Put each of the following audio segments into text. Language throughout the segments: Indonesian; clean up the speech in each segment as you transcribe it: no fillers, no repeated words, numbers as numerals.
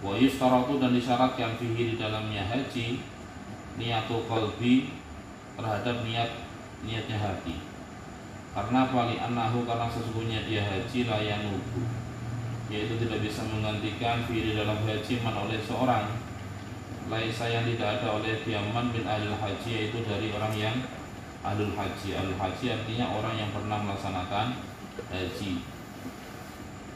Wa yustaratu dan disyaratkan fihi di dalamnya haji niatul qalbi terhadap niatnya hati. Karena wali annahu karena sesungguhnya dia haji la yanubu, yaitu tidak bisa menggantikan fihi di dalam haji man oleh seorang laisa yang tidak ada oleh diaman bin ahlul haji, yaitu dari orang yang ahlul haji. Ahlul haji artinya orang yang pernah melaksanakan haji.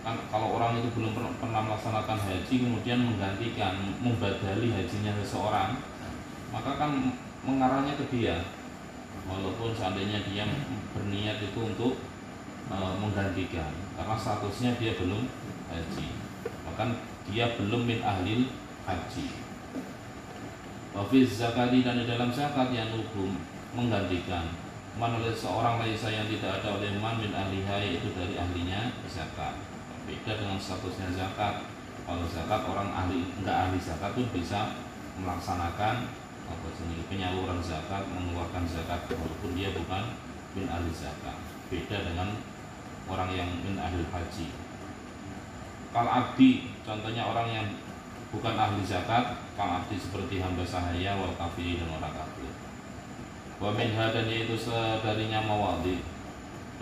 Kan kalau orang itu belum pernah melaksanakan haji kemudian menggantikan, membadali hajinya seseorang, maka kan mengarahnya ke dia, walaupun seandainya dia berniat itu untuk menggantikan, karena statusnya dia belum haji, maka dia belum min ahlil haji. Wafiz zakati dan di dalam zakat yang hukum menggantikan man oleh seorang laisa yang tidak ada oleh man min ahliha, yaitu dari ahlinya zakat. Beda dengan statusnya zakat. Kalau zakat orang ahli enggak ahli zakat pun bisa melaksanakan penyaluran zakat, mengeluarkan zakat walaupun dia bukan min ahli zakat. Beda dengan orang yang min ahli haji. Kal abdi, contohnya orang yang bukan ahli zakat, kal abdi seperti hamba sahaya wal kafir dan orang kafir. Wa minha dan yaitu sedarinya mawadhi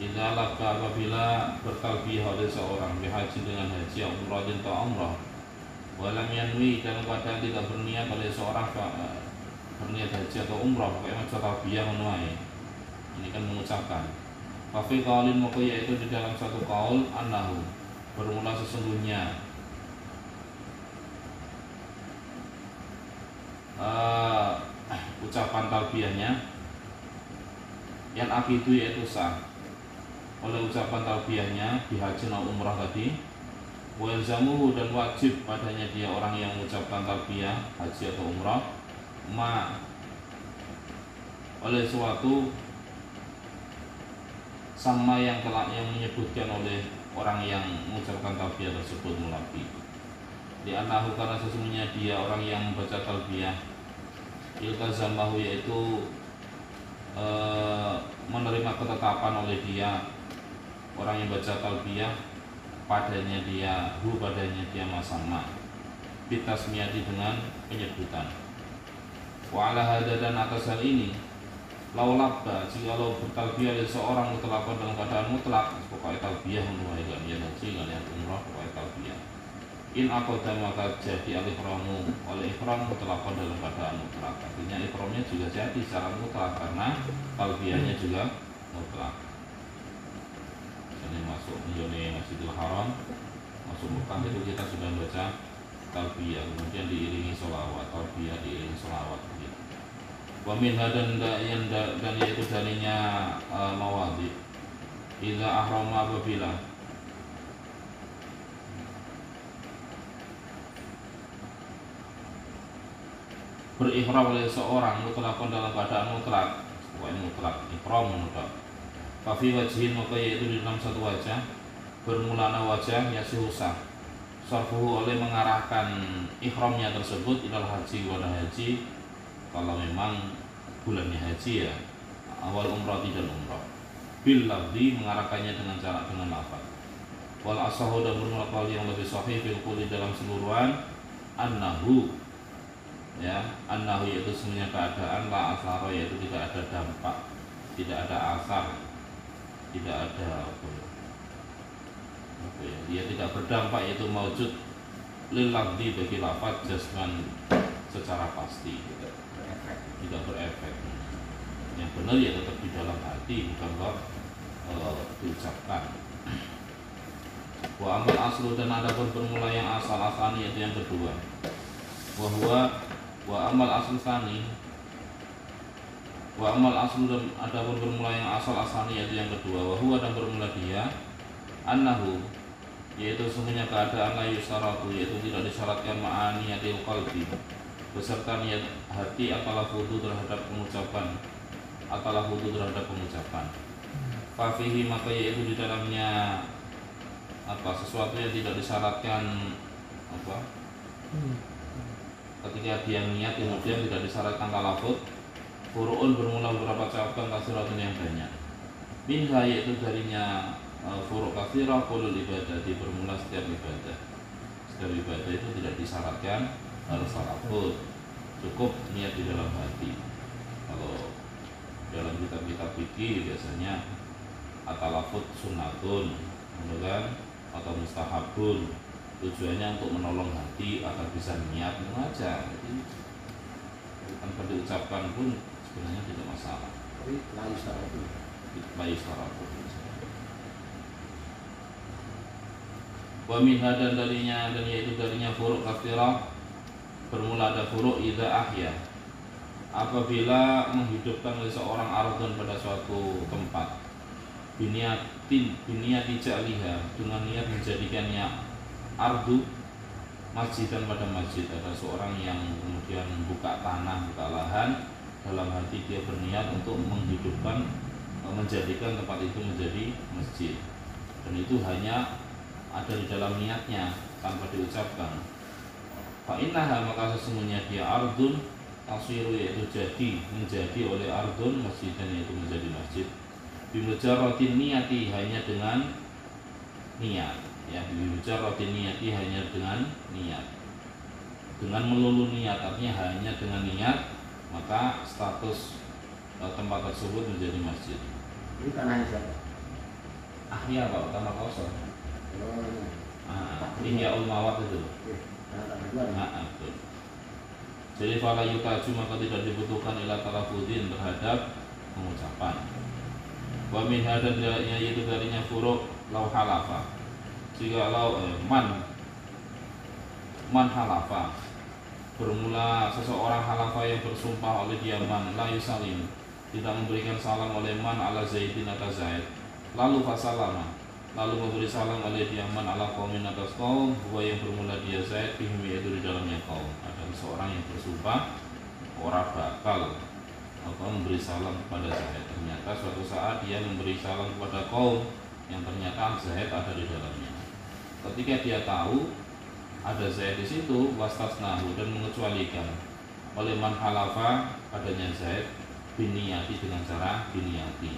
idza labba apabila bertalbiyah oleh seorang bihaji dengan haji atau umrah atau umrah walam yanwi dalam keadaan tidak berniat oleh seorang berniat haji atau umrah pokoknya macam talbiyah menuai ini kan mengucapkan fafi qaulin maka yaitu di dalam satu qaul annahu bermula sesungguhnya ucapan talbiyahnya yang akidu yaitu sah oleh ucapan talbiyahnya di haji atau umrah tadi, wa yalzamuhu dan wajib padanya dia orang yang mengucapkan talbiyah haji atau umrah ma oleh suatu sama yang telah yang menyebutkan oleh orang yang mengucapkan talbiyah tersebut mulabi. Di annahu karena sesungguhnya dia orang yang membaca talbiyah iltazamahu yaitu menerima ketetapan oleh dia orang yang baca talbiyah padanya dia padanya dia masama bitasmiyati dengan penyebutan. Wa ala hada dan atas hal ini laulabba jikalau bertalbiyah oleh seorang mutlakon dalam keadaan mutlak pokoknya talbiyah menuai gak haji gak umrah pokoknya talbiyah in aqoda maka jadi al-ihramu oleh ihram mutlakon dalam keadaan mutlak, artinya ihramnya juga jadi secara mutlak karena talbiyahnya juga mutlak. Ini masuk menjadi Masjidil Haram, masuk Mekah itu kita sudah baca talbiyah, kemudian diiringi sholawat, talbiyah diiringi sholawat gitu. Wa minha dan yaitu darinya mawadhi idza ahrama apabila berihram oleh seorang mutlakon dalam keadaan mutlak, pokoknya mutlak ihram mutlak. Fafi wajhin maka yaitu di dalam satu wajah bermulana wajah yasihusa sarfuhu oleh mengarahkan ihramnya tersebut ilal haji kepada haji kalau memang bulannya haji ya awal umrah dan umrah bil lafzi mengarahkannya dengan cara dengan lafaz wal asahu dan bermula yang lebih sahih fil quli dalam seluruhan annahu ya annahu yaitu semuanya keadaan la asara yaitu tidak ada dampak, tidak ada asar, tidak ada dia tidak berdampak yaitu maujud lil lafzi bagi lafaz jasman secara pasti tidak berefek. Yang benar ya tetap di dalam hati bukan kok diucapkan. Wa amal aslu dan ada pun bermula yang asal-asani yaitu yang kedua. Wa amal aslu sani wa amal aslu dan ada pun bermula yang asal-asani yaitu yang kedua. Wa huwa dan bermula dia annahu yaitu semuanya keadaan la yusaratu yaitu tidak disyaratkan ma'aniyatil qalbi beserta niat hati atau lafudhu terhadap pengucapan fafihi maka yaitu di dalamnya sesuatu yang tidak disyaratkan ketika dia niat kemudian tidak disyaratkan talafut furu'un bermula beberapa cabang kasiratun yang banyak minha yaitu darinya furu' kasirah kulul ibadah bermula setiap sekedar ibadah itu tidak disyaratkan harus talafut, cukup niat di dalam hati. Kalau dalam kitab-kitab fikih biasanya at-talafut sunnatun, kan, atau mustahabun, tujuannya untuk menolong hati agar bisa niat mengajar. Jadi tanpa diucapkan pun sebenarnya tidak masalah. Tapi lain secara itu. Lain secara itu. Wa minha dan darinya, dan yaitu darinya furuk kafirah, bermula ada furuk idza ahya, apabila menghidupkan oleh seorang ardun pada suatu tempat, biniati ja'liha, dengan niat menjadikannya ardu masjidan pada masjid. Ada seorang yang kemudian buka tanah, buka lahan, dalam hati dia berniat untuk menghidupkan, menjadikan tempat itu menjadi masjid, dan itu hanya ada di dalam niatnya tanpa diucapkan. Fa innaha, maka sesungguhnya dia ardun taswiru, yaitu menjadi oleh ardun masjidan, yaitu menjadi masjid, bimujarratin niyati, hanya dengan niat, ya, bimujarratin niyati, hanya dengan niat, dengan melulu niat, artinya hanya dengan niat, maka status tempat tersebut menjadi masjid. Ini tanahnya siapa? Ahya Pak, tanah kosong. Ihya Ulmawat itu. Betul. Jadi fala yutaju, maka tidak dibutuhkan ila talafudin, terhadap pengucapan. Wa min hadan, yaitu darinya furuk lau halafa, jika lau man halafa, bermula seseorang halafa yang bersumpah oleh dia man la yusalim, tidak memberikan salam oleh man ala zaidin atas zaid, lalu fasalama, lalu memberi salam oleh dia man ala qaumin atas kaum, huwa yang bermula dia zaid, bihim, yaitu di dalamnya kaum. Ada seorang yang bersumpah orang bakal memberi salam kepada Zaid, ternyata suatu saat dia memberi salam kepada kaum yang ternyata Zaid ada di dalamnya. Ketika dia tahu ada Zaid di situ, wastasnahu, dan mengecualikan oleh man halafa padanya Zaid, biniyati, dengan cara biniyati,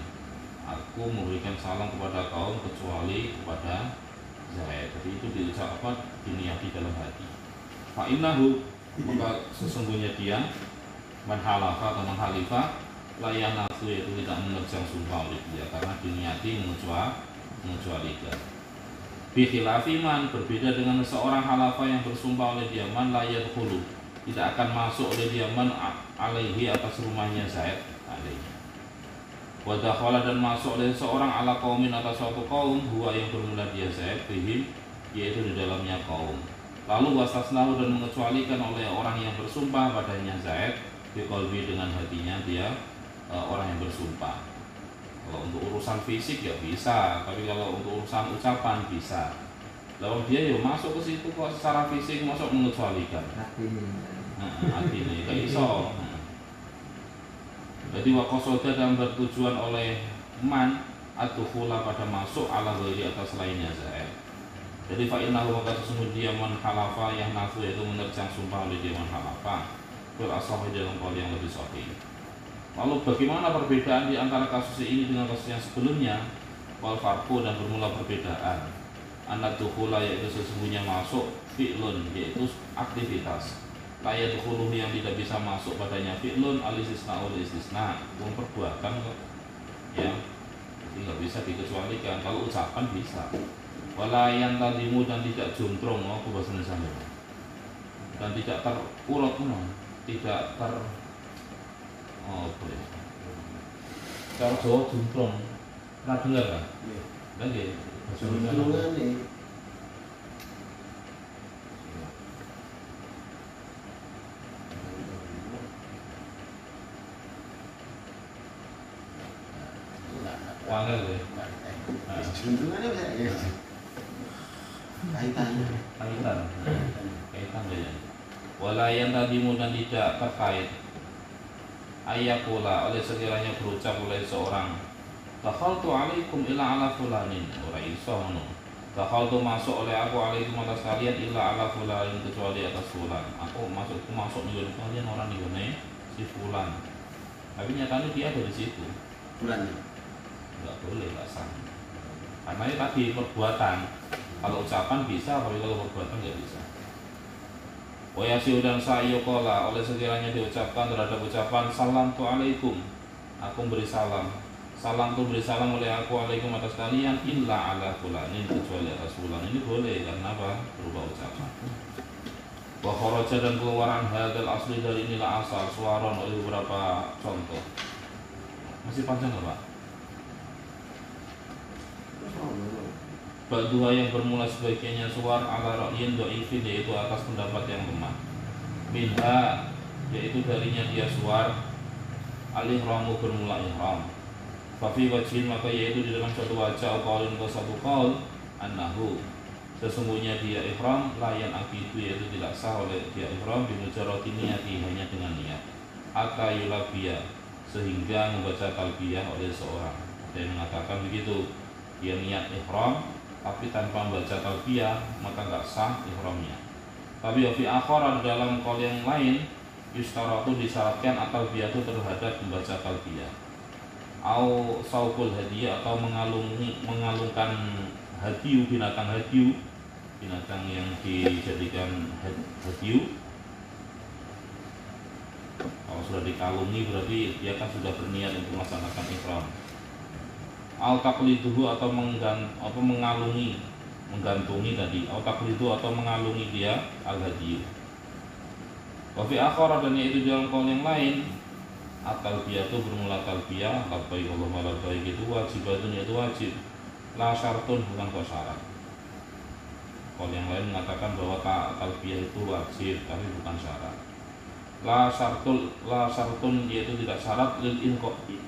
aku memberikan salam kepada kaum kecuali kepada Zaid. Jadi itu diucap apa? Biniyati, dalam hati. Fa innahu, maka sesungguhnya dia man halafa atau man halifa layan nafsu, yaitu tidak menerjang sumpah oleh dia, karena biniyati mengecualikan. Bikhilafi man, berbeda dengan seorang halafa yang bersumpah oleh dia man layat hulu, tidak akan masuk oleh dia man alaihi, atas rumahnya Zaid alaihi. Wadakhala, dan masuk oleh seorang ala kaumin, atas suatu kaum, huwa yang bermula dia Zaid, bihim, yaitu di dalamnya kaum. Lalu wastasnahu, dan mengecualikan oleh orang yang bersumpah padanya Zaid, biqalbi, dengan hatinya dia orang yang bersumpah. Kalau untuk urusan fisik ya bisa, tapi kalau untuk urusan ucapan bisa. Lalu dia ya masuk ke situ kok secara fisik, masuk mengecualikan. Hati ini gak iso. Jadi wakosoda, dan bertujuan oleh man atuhula, pada masuk ala ghairi, atas lainnya Zaid. Jadi fa'innahu, maka sesungguhnya dia man halafa yang nafu, yaitu menerjang sumpah oleh dia man halafa, berasal dalam qaul yang lebih sahih. Lalu bagaimana perbedaan di antara kasus ini dengan kasus yang sebelumnya? Wal farqu, dan bermula perbedaan. Anak dukhula, yaitu sesungguhnya masuk, fi'lun, yaitu aktivitas. Layat dukhuluh, yang tidak bisa masuk padanya fi'lun, al-istisna ul istisna, perbuatan kok, ya, jadi nggak bisa dikecualikan. Kalau ucapan bisa. Walayan tadimu, dan tidak jumprong, aku bahasa Indonesia, dan tidak terurut, tidak boleh. Kalau Jawa jumprong, pernah dengar kan? Iya. Lagi. Jumbrongan nih. Wangel deh. Jumbrongannya bisa ya. Kaitannya. Kaitan ya. Walayan tadimu, dan tidak terkait. Ayakula, oleh sekiranya berucap oleh seorang, dakhaltu alaikum illa ala fulanin, ora iso ngono. Dakhaltu, masuk oleh aku alaikum atas kalian, illa ala fulanin, kecuali atas fulan. Aku masuk nih kalian, orang nih si fulan. Tapi nyatanya dia ada di situ. Fulan. Enggak boleh, enggak sah. Karena ini tadi perbuatan. Kalau ucapan bisa, tapi kalau perbuatan nggak bisa. Wa yasiu dan sayyuqala, oleh sekiranya diucapkan terhadap ucapan salam tu alaikum, aku beri salam. Salam tu beri salam oleh aku alaikum atas kalian, illa ala fulanin, kecuali atas fulan. Ini boleh karena apa? Berupa ucapan. Wa kharaja dan keluaran hadal asli dari inilah asal suaron oleh beberapa contoh. Masih panjang nggak Pak? Ba'duha yang bermula sebagiannya suar ala ra'yin do'ifin, yaitu atas pendapat yang lemah. Minha, yaitu darinya dia suar al-ihramu, bermula ihram. Fafi wajhin, maka yaitu di dalam satu wajah qaulun atau satu qaul annahu, sesungguhnya dia ihram layan akidu, yaitu tidak sah oleh dia ihram bimujarrati niyati, hanya dengan niat. Hatta yulabiyah, sehingga membaca talbiyah oleh seorang. Ada yang mengatakan begitu, dia niat ihram tapi tanpa membaca talbiyah maka nggak sah ihramnya. Tapi fi akhara, dalam qaul yang lain, yustaratu, disyaratkan at-talbiyah itu terhadap membaca talbiyah. Au saukul hadiah, atau mengalungkan hadiu, binatang hadiu, binatang yang dijadikan hadiu. Kalau sudah dikalungi berarti dia kan sudah berniat untuk melaksanakan ihram. Au taqliduhu, atau mengalungi, menggantungi tadi. Au taqlidu, atau mengalungi dia al-hadiyu. Wa fi akhara, dan yaitu dalam qaul yang lain, at-talbiyah itu bermula talbiyah, labbaik Allahumma labbaik, itu wajibatun, yaitu wajib. La syartun, bukan kok syarat. Qaul yang lain mengatakan bahwa talbiyah itu wajib tapi bukan syarat. La syartun, yaitu tidak syarat, lil inqadi,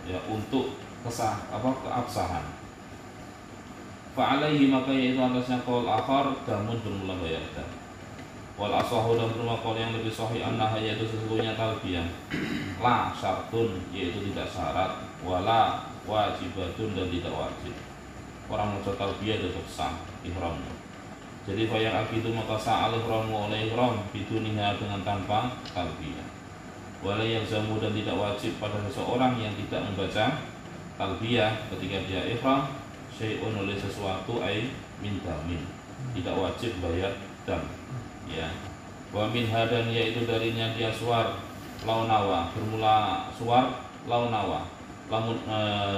ya, untuk keabsahan. Fa'alaihi, maka yaitu atasnya qaul akhar, damun, bermula bayar dam. Wal asahu, dan bermula qaul yang lebih sahih, annaha, yaitu sesungguhnya talbiyah la syartun, yaitu tidak syarat, wala wajibatun, dan tidak wajib. Orang mau talbiyah tetap sah ihramnya. Jadi fayang akidu, maka sah al-ihramu oleh ihram biduniha, dengan tanpa talbiyah. Wala yalzamu, dan tidak wajib pada seseorang yang tidak membaca talbiyah ketika dia ihram syai'un, oleh sesuatu, ay min damin, tidak wajib bayar dam, ya. Wa min hadan, yaitu darinya dia suar launawa, bermula suar launawa, lamun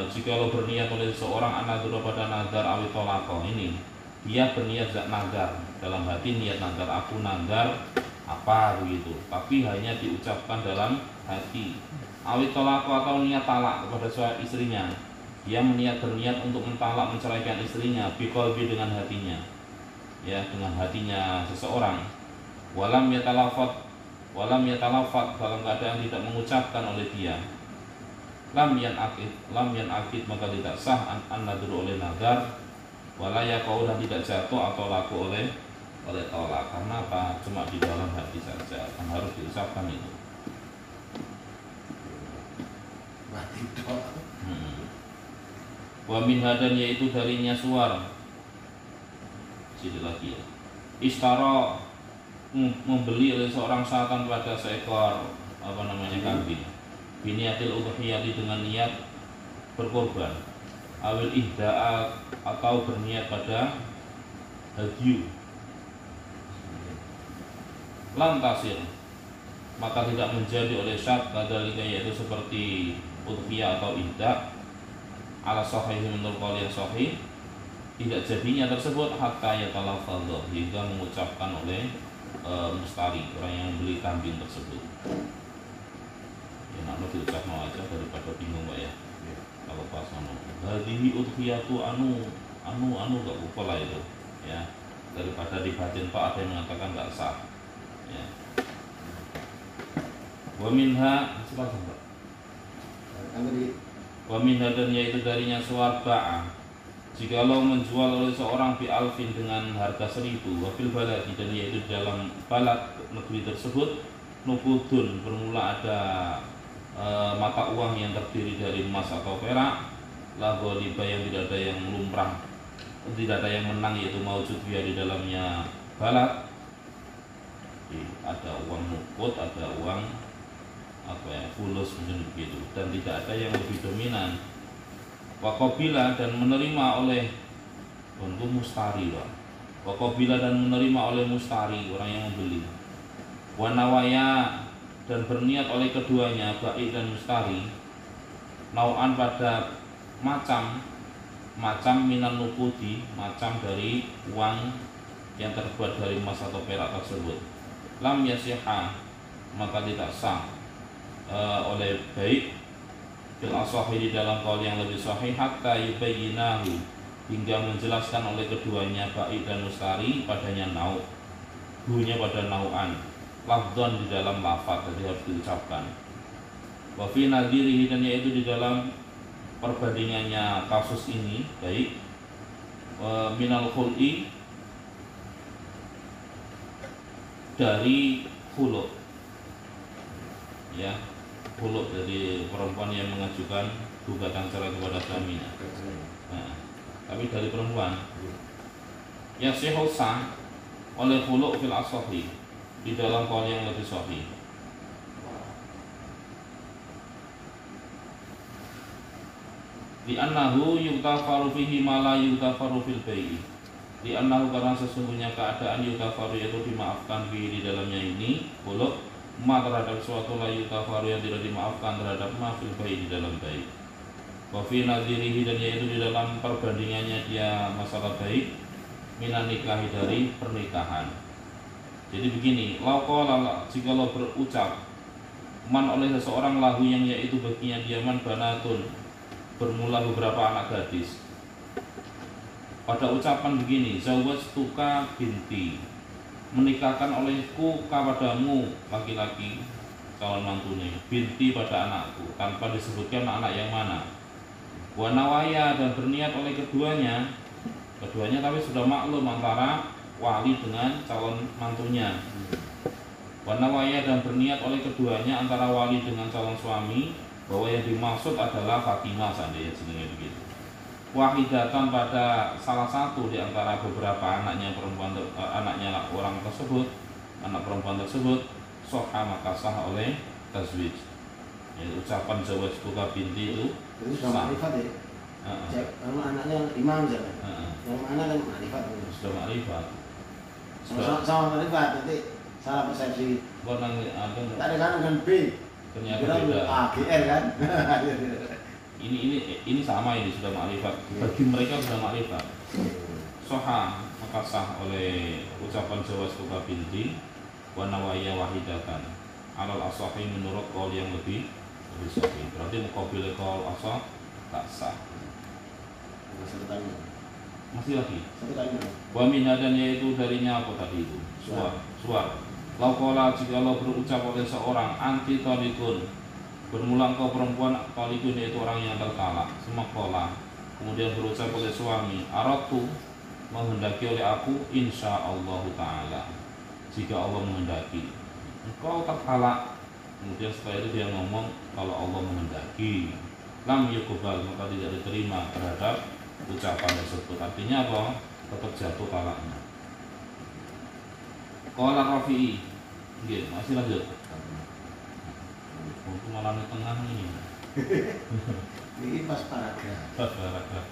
jika lo berniat oleh seseorang anadura, pada nadar awi tolako, ini dia berniat nadar, dalam hati niat nadar, aku nadar apa begitu, tapi hanya diucapkan dalam hati. Awi tolako, atau niat talak kepada istrinya, dia berniat untuk mentalak, menceraikan istrinya, biqalbi, dengan hatinya, ya, dengan hatinya seseorang. Walam yatalafat, dalam keadaan tidak mengucapkan oleh dia. Lam yan akid, maka tidak sah an-nadru oleh nadar. Wala yaqau, dan tidak jatuh atau laku oleh tolak. Karena apa? Cuma di dalam hati saja, kan harus diucapkan itu. Wa min hadan, yaitu darinya suar. Sini lagi ya. Ishtara, membeli oleh seorang satan pada seekor kambing. Biniatil udhiyati, dengan niat berkorban. Awil ihda'a, atau berniat pada hadiyu. Lantasir, maka tidak menjadi oleh syat kadalika, yaitu seperti udhiyah atau ihda', ala sahih, menurut qaul yang sahih, tidak jadinya tersebut hatta yatalafadhu, hingga mengucapkan oleh mustari, orang yang membeli kambing tersebut. Ya, nak diucapkan aja daripada bingung Pak ya. Kalau pas hadihi udhiyatu anu gak apa lah itu, ya, daripada di batin Pak ada yang mengatakan gak sah, ya. Wa minha, wa minha, dan yaitu darinya suar ba'a, jikalau menjual oleh seorang bi alfin, dengan harga 1000, wa fil baladi, dan yaitu dalam balad negeri tersebut, nukudun, bermula ada mata uang yang terdiri dari emas atau perak, la ghaliba, yang tidak ada yang lumrah, tidak ada yang menang, yaitu maujud biha, di dalamnya balad. Ada uang nukud, ada uang apa ya, fulus macam begitu, dan tidak ada yang lebih dominan. Waqobila dan menerima oleh untuk mustari, Pak. Waqobila dan menerima oleh mustari, orang yang membeli. Wanawaya dan berniat oleh keduanya, baik dan mustari, nau'an pada macam minan nukudi, macam dari uang yang terbuat dari emas atau perak tersebut. Lam yasiha, maka tidak sah oleh baik fil asahi di dalam qaul yang lebih sahih, hatta yubayyinahu, hingga menjelaskan oleh keduanya baik dan mustari padanya nau, hunya pada nau'an, lafdhan di dalam lafaz, jadi harus diucapkan. Wa fi nadhirihi, dan yaitu di dalam perbandingannya kasus ini, baik minal khul'i, dari khulu', ya, khulu' dari perempuan yang mengajukan gugatan cerai kepada suaminya. Nah, tapi dari perempuan ya sah oleh khulu' fil asahi, di dalam qaul yang lebih sahih. Li'annahu yuktafaru fihi ma la yuktafaru fil bai'i. Li'annahu, karena sesungguhnya keadaan yuktafaru yaitu dimaafkan fihi di dalamnya ini khulu' ma terhadap suatu la yuktafaru yang tidak dimaafkan terhadap ma fil bai'i di dalam bai'. Wa fi nadhirihi, dan yaitu di dalam perbandingannya dia masalah baik minan nikahi, dari pernikahan. Jadi begini, lauqala, jikalau berucap man oleh seseorang lahu, yang yaitu baginya dia man banatun, bermula beberapa anak gadis. Pada ucapan begini, zawwajtuka binti, menikahkan olehku kepadamu laki-laki calon mantunya, binti pada anakku, tanpa disebutkan anak yang mana. Wa nawaya, dan berniat oleh keduanya tapi sudah maklum antara wali dengan calon mantunya. Wa nawaya, dan berniat oleh keduanya antara wali dengan calon suami bahwa yang dimaksud adalah Fatimah, seandainya jenenge begitu. Wahidatan, pada salah satu di antara beberapa anaknya perempuan, anaknya orang tersebut, anak perempuan tersebut, soha, maka sah oleh tazwij. Ya, ucapan zawwajtuka binti itu sudah ma'rifat ya. Kalau anaknya imam saja. Yang mana kan ma'rifat. Sudah ma'rifat. Sama ma'rifat, nanti salah persepsi. Tadi kan dengan B. Ternyata beda. GR kan. Ini sama, ini sudah ma'rifat. Bagi mereka sudah ma'rifat. Soha, maka sah oleh ucapan zawwajtuka binti wa nawaya wahidatan. Alal asahi, menurut qaul yang lebih sahih. Berarti muqabil qaul asah tak sah. Masih lagi. Wa minha, dan yaitu darinya apa tadi itu? Suar. Lauqala, jikalau berucap oleh seorang anti talikun, bermula engkau perempuan, talikun yaitu orang yang tertalak. Semakala, kemudian berucap oleh suami, aratu, menghendaki oleh aku, insyaallah ta'ala, jika Allah menghendaki. Engkau tertalak. Kemudian setelah itu dia ngomong kalau Allah menghendaki, lam yuqbal, maka tidak diterima terhadap ucapan tersebut. Artinya apa? Tetap jatuh talaknya. Qala Rafi'i, nggih, masih lanjut. Untuk malah di tengah ini. Ini pas paragraf. Pas paragraf.